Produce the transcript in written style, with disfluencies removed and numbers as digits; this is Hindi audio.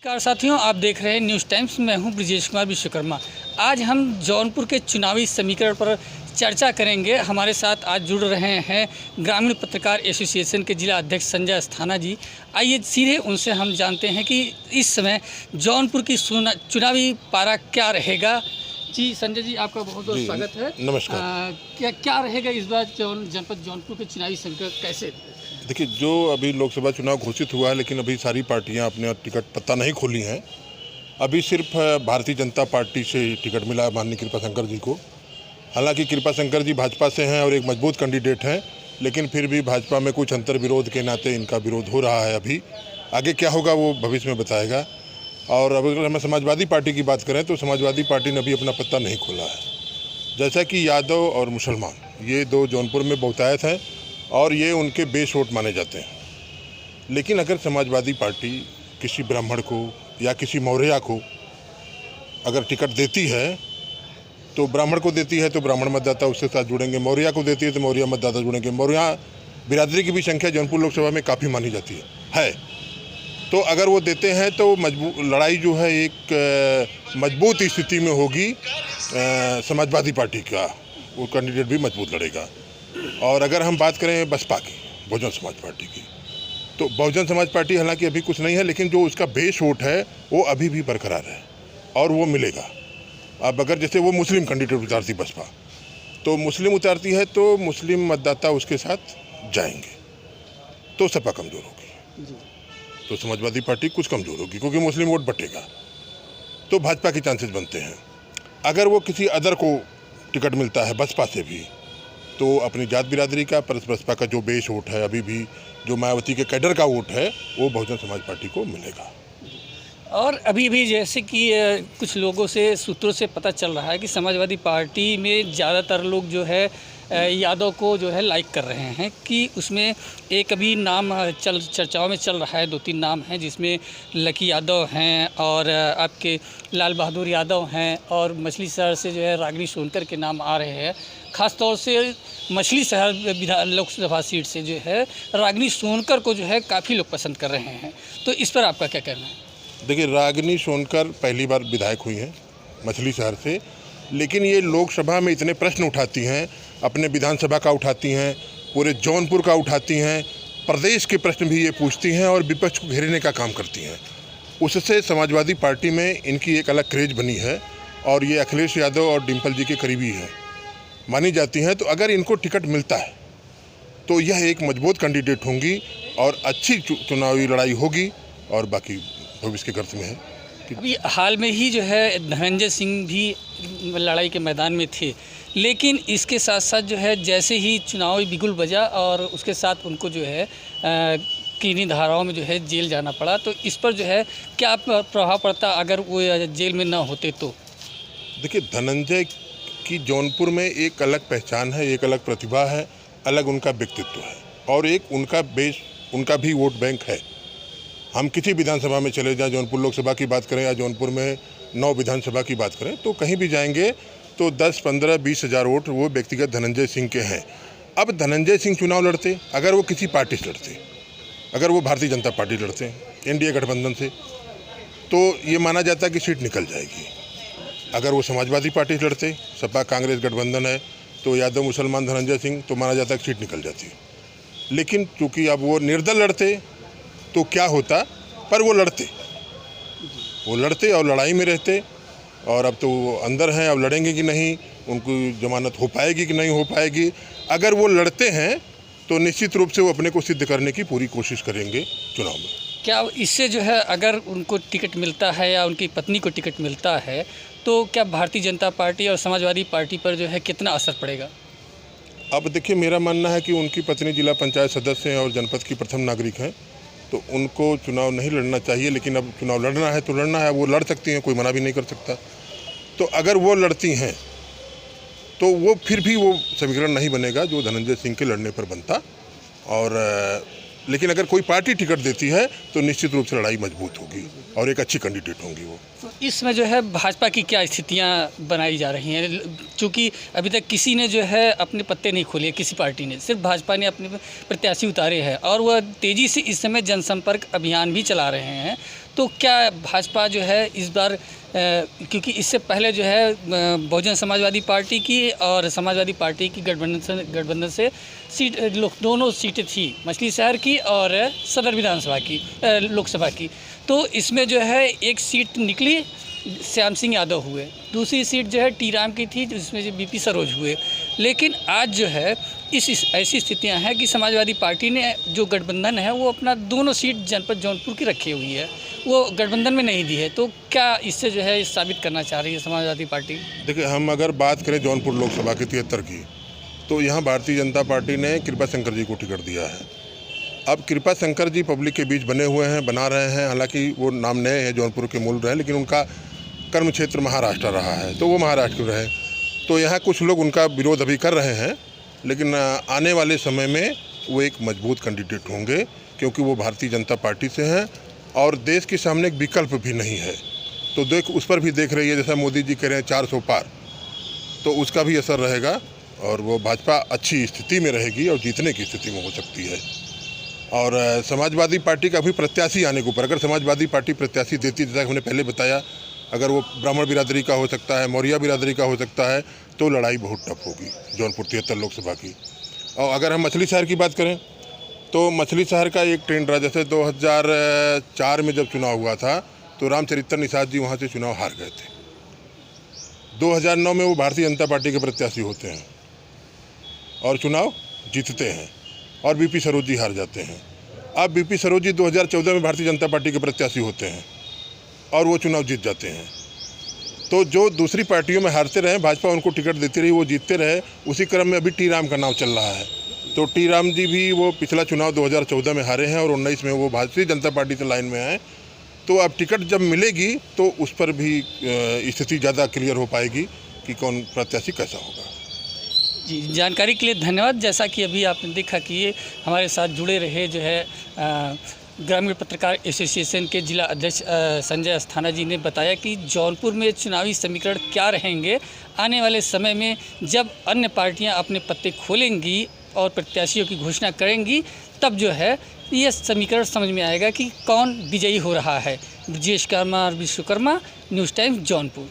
नमस्कार साथियों, आप देख रहे हैं न्यूज़ टाइम्स। मैं हूं ब्रिजेश कुमार विश्वकर्मा। आज हम जौनपुर के चुनावी समीकरण पर चर्चा करेंगे। हमारे साथ आज जुड़ रहे हैं ग्रामीण पत्रकार एसोसिएशन के जिला अध्यक्ष संजय अस्थाना जी। आइए सीधे उनसे हम जानते हैं कि इस समय जौनपुर की चुनावी पारा क्या रहेगा। जी संजय जी, आपका बहुत बहुत स्वागत है। नमस्कार। क्या रहेगा इस बार जनपद जौनपुर के चुनावी समीकरण कैसे? देखिए, जो अभी लोकसभा चुनाव घोषित हुआ है, लेकिन अभी सारी पार्टियां अपने टिकट पत्ता नहीं खोली हैं। अभी सिर्फ भारतीय जनता पार्टी से टिकट मिला है माननीय कृपा शंकर जी को। हालांकि कृपा शंकर जी भाजपा से हैं और एक मजबूत कैंडिडेट हैं, लेकिन फिर भी भाजपा में कुछ अंतर विरोध के नाते इनका विरोध हो रहा है। अभी आगे क्या होगा वो भविष्य में बताएगा। और अब अगर हम समाजवादी पार्टी की बात करें तो समाजवादी पार्टी ने अभी अपना पत्ता नहीं खोला है। जैसा कि यादव और मुसलमान ये दो जौनपुर में बहुतायत हैं और ये उनके बेस वोट माने जाते हैं। लेकिन अगर समाजवादी पार्टी किसी ब्राह्मण को या किसी मौर्या को अगर टिकट देती है तो ब्राह्मण को देती है तो ब्राह्मण मतदाता उसके साथ जुड़ेंगे, मौर्या को देती है तो मौर्या मतदाता जुड़ेंगे। मौर्या बिरादरी की भी संख्या जौनपुर लोकसभा में काफ़ी मानी जाती है। तो अगर वो देते हैं तो लड़ाई जो है एक मजबूत स्थिति में होगी। समाजवादी पार्टी का वो कैंडिडेट भी मजबूत लड़ेगा। और अगर हम बात करें बसपा की, बहुजन समाज पार्टी की, तो बहुजन समाज पार्टी हालांकि अभी कुछ नहीं है, लेकिन जो उसका बेस वोट है वो अभी भी बरकरार है और वो मिलेगा। अब अगर जैसे वो मुस्लिम कैंडिडेट उतारती बसपा, तो मुस्लिम उतारती है तो मुस्लिम मतदाता उसके साथ जाएंगे तो सपा कमज़ोर होगी, तो समाजवादी पार्टी कुछ कमज़ोर होगी क्योंकि मुस्लिम वोट बटेगा, तो भाजपा के चांसेस बनते हैं। अगर वो किसी अदर को टिकट मिलता है बसपा से भी, तो अपनी जात बिरादरी का बसपा का जो बेस वोट है, अभी भी जो मायावती के कैडर का वोट है, वो बहुजन समाज पार्टी को मिलेगा। और अभी भी जैसे कि कुछ लोगों से सूत्रों से पता चल रहा है कि समाजवादी पार्टी में ज़्यादातर लोग जो है यादव को जो है लाइक कर रहे हैं, कि उसमें एक अभी नाम चर्चाओं में चल रहा है, 2-3 नाम हैं जिसमें लकी यादव हैं और आपके लाल बहादुर यादव हैं और मछली शहर से जो है रागिनी सोनकर के नाम आ रहे हैं। ख़ास तौर से मछली शहर लोकसभा सीट से जो है रागिनी सोनकर को जो है काफ़ी लोग पसंद कर रहे हैं, तो इस पर आपका क्या कहना है? देखिए, रागिनी सोनकर पहली बार विधायक हुई हैं मछली शहर से, लेकिन ये लोकसभा में इतने प्रश्न उठाती हैं, अपने विधानसभा का उठाती हैं, पूरे जौनपुर का उठाती हैं, प्रदेश के प्रश्न भी ये पूछती हैं और विपक्ष को घेरने का काम करती हैं। उससे समाजवादी पार्टी में इनकी एक अलग क्रेज बनी है और ये अखिलेश यादव और डिम्पल जी के करीबी हैं, मानी जाती हैं। तो अगर इनको टिकट मिलता है तो यह एक मजबूत कैंडिडेट होंगी और अच्छी चुनावी लड़ाई होगी और बाकी भविष्य के गर्त में है। अभी हाल में ही जो है धनंजय सिंह भी लड़ाई के मैदान में थे, लेकिन इसके साथ साथ जो है जैसे ही चुनावी बिगुल बजा और उसके साथ उनको जो है किन्हीं धाराओं में जो है जेल जाना पड़ा, तो इस पर जो है क्या प्रभाव पड़ता अगर वो जेल में ना होते तो? देखिए, धनंजय की जौनपुर में एक अलग पहचान है, एक अलग प्रतिभा है, अलग उनका व्यक्तित्व है और एक उनका बेस, उनका भी वोट बैंक है। हम किसी विधानसभा में चले जाएं, जौनपुर लोकसभा की बात करें या जौनपुर में 9 विधानसभा की बात करें, तो कहीं भी जाएंगे तो 10, 15, 20 हज़ार वोट वो व्यक्तिगत धनंजय सिंह के हैं। अब धनंजय सिंह चुनाव लड़ते, अगर वो किसी पार्टी से लड़ते, अगर वो भारतीय जनता पार्टी लड़ते एनडीए गठबंधन से, तो ये माना जाता है कि सीट निकल जाएगी। अगर वो समाजवादी पार्टी से लड़ते, सपा कांग्रेस गठबंधन है, तो यादव मुसलमान धनंजय सिंह, तो माना जाता है कि सीट निकल जाती। लेकिन चूँकि अब वो निर्दल लड़ते तो क्या होता, पर वो लड़ते और लड़ाई में रहते। और अब तो वो अंदर हैं, अब लड़ेंगे कि नहीं, उनको जमानत हो पाएगी कि नहीं हो पाएगी। अगर वो लड़ते हैं तो निश्चित रूप से वो अपने को सिद्ध करने की पूरी कोशिश करेंगे चुनाव में। क्या इससे जो है अगर उनको टिकट मिलता है या उनकी पत्नी को टिकट मिलता है तो क्या भारतीय जनता पार्टी और समाजवादी पार्टी पर जो है कितना असर पड़ेगा? अब देखिए, मेरा मानना है कि उनकी पत्नी जिला पंचायत सदस्य हैं और जनपद की प्रथम नागरिक हैं, तो उनको चुनाव नहीं लड़ना चाहिए। लेकिन अब चुनाव लड़ना है तो लड़ना है, वो लड़ सकती हैं, कोई मना भी नहीं कर सकता। तो अगर वो लड़ती हैं तो वो फिर भी वो समीकरण नहीं बनेगा जो धनंजय सिंह के लड़ने पर बनता। और लेकिन अगर कोई पार्टी टिकट देती है तो निश्चित रूप से लड़ाई मजबूत होगी और एक अच्छी कैंडिडेट होंगी वो। तो इसमें जो है भाजपा की क्या स्थितियां बनाई जा रही हैं, क्योंकि अभी तक किसी ने जो है अपने पत्ते नहीं खोले, किसी पार्टी ने, सिर्फ भाजपा ने अपने प्रत्याशी उतारे हैं और वह तेज़ी से इस समय जनसंपर्क अभियान भी चला रहे हैं। तो क्या भाजपा जो है इस बार क्योंकि इससे पहले जो है बहुजन समाजवादी पार्टी की और समाजवादी पार्टी की गठबंधन से सीट दोनों सीटें थी, मछली शहर की और सदर विधानसभा की लोकसभा की। तो इसमें जो है एक सीट निकली, श्याम सिंह यादव हुए, दूसरी सीट जो है टी राम की थी जिसमें जो बीपी सरोज हुए। लेकिन आज जो है ऐसी स्थितियां हैं कि समाजवादी पार्टी ने जो गठबंधन है वो अपना दोनों सीट जनपद जौनपुर की रखी हुई है, वो गठबंधन में नहीं दी है। तो क्या इससे जो है साबित करना चाह रही है समाजवादी पार्टी? देखिए, हम अगर बात करें जौनपुर लोकसभा की 73 की, तो यहाँ भारतीय जनता पार्टी ने कृपा शंकर जी को टिकट दिया है। अब कृपा शंकर जी पब्लिक के बीच बने हुए हैं, बना रहे हैं, हालांकि वो नाम नए हैं, जौनपुर के मूल रहे, लेकिन उनका कर्म क्षेत्र महाराष्ट्र रहा है, तो वो महाराष्ट्र रहे। तो यहाँ कुछ लोग उनका विरोध अभी कर रहे हैं, लेकिन आने वाले समय में वो एक मजबूत कैंडिडेट होंगे, क्योंकि वो भारतीय जनता पार्टी से हैं और देश के सामने एक विकल्प भी नहीं है। तो उस पर भी देख रही है, जैसा मोदी जी कह रहे हैं 400 पार, तो उसका भी असर रहेगा और वो भाजपा अच्छी स्थिति में रहेगी और जीतने की स्थिति में हो सकती है। और समाजवादी पार्टी का भी प्रत्याशी आने के ऊपर, अगर समाजवादी पार्टी प्रत्याशी देती, जैसा हमने पहले बताया, अगर वो ब्राह्मण बिरादरी का हो सकता है, मौर्य बिरादरी का हो सकता है, तो लड़ाई बहुत टफ होगी जौनपुर 73 लोकसभा की। और अगर हम मछली शहर की बात करें तो मछली शहर का एक ट्रेंड रहा, जैसे 2004 में जब चुनाव हुआ था तो रामचरित्र निषाद जी वहाँ से चुनाव हार गए थे। 2009 में वो भारतीय जनता पार्टी के प्रत्याशी होते हैं और चुनाव जीतते हैं और बीपी सरोज जी हार जाते हैं। अब बीपी सरोज जी 2014 में भारतीय जनता पार्टी के प्रत्याशी होते हैं और वो चुनाव जीत जाते हैं। तो जो दूसरी पार्टियों में हारते रहे, भाजपा उनको टिकट देती रही, वो जीतते रहे। उसी क्रम में अभी टी राम का नाम चल रहा है, तो टी राम जी भी वो पिछला चुनाव 2014 में हारे हैं और 19 में वो भारतीय जनता पार्टी से लाइन में आए। तो अब टिकट जब मिलेगी तो उस पर भी स्थिति ज़्यादा क्लियर हो पाएगी कि कौन प्रत्याशी कैसा होगा। जी, जानकारी के लिए धन्यवाद। जैसा कि अभी आपने देखा कि ये हमारे साथ जुड़े रहे जो है ग्रामीण पत्रकार एसोसिएशन के जिला अध्यक्ष संजय अस्थाना जी ने बताया कि जौनपुर में चुनावी समीकरण क्या रहेंगे आने वाले समय में, जब अन्य पार्टियां अपने पत्ते खोलेंगी और प्रत्याशियों की घोषणा करेंगी, तब जो है ये समीकरण समझ में आएगा कि कौन विजयी हो रहा है। ब्रजेश कर्मा और विश्वकर्मा, न्यूज़ टाइम्स जौनपुर।